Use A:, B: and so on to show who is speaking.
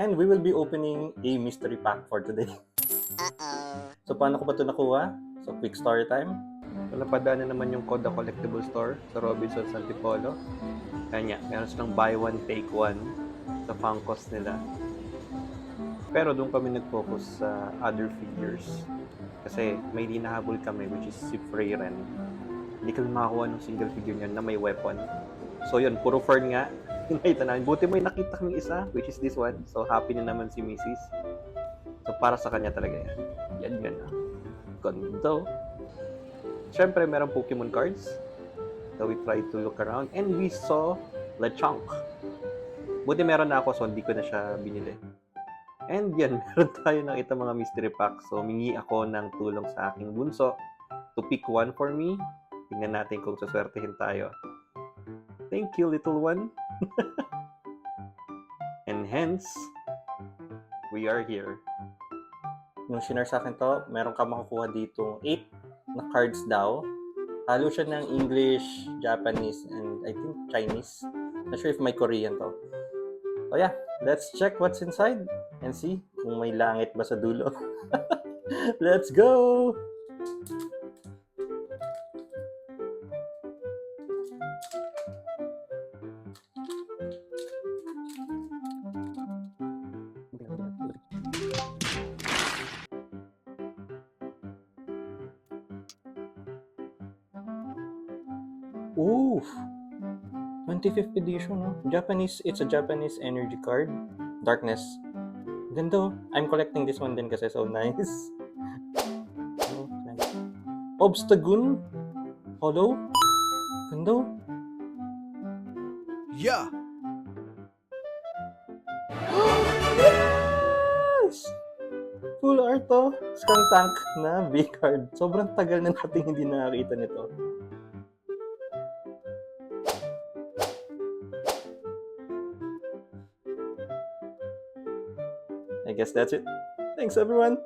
A: And we will be opening a mystery pack for today. So paano ko ba ito nakuha? So quick story time. So napadaan na naman yung Coda Collectible Store sa Robinsons Antipolo. Kanya, meron silang buy one take one sa Funkos nila. Pero doon kami nag-focus sa other figures. Kasi may hinahabol kami, which is si Freyren. Hindi kami makakuha ng single figure niya na may weapon. So yun, puro fern nga. Nakita namin. Buti may nakita kaming isa, which is this one. So happy na naman si Mrs. So para sa kanya talaga yan. Yan yan. Ganda. Siyempre, merong Pokemon cards. So we tried to look around. And we saw Lechonk. Buti meron na ako, so hindi ko na siya binili. And yan, meron tayo nakita mga mystery packs. So, mingi ako ng tulong sa aking bunso to pick one for me. Tingnan natin kung suswertehin tayo. Thank you, little one. And hence, we are here. Nung sinare sa akin to, meron ka makukuha dito 8 na cards daw. Halo siya ng English, Japanese, and I think Chinese. Not sure if may Korean to. So yeah, let's check what's inside and see kung may langit ba sa dulo. Let's go! Ooh! 25th edition, no? Japanese, it's a Japanese energy card. Darkness. Ganda. I'm collecting this one din kasi so nice. Oh, nice. Obstagoon. Hollow. Ganda.
B: Yeah.
A: Yes! Full art to. Skunk Tank na V-card. Sobrang tagal na natin hindi nakakita nito. I guess that's it. Thanks everyone.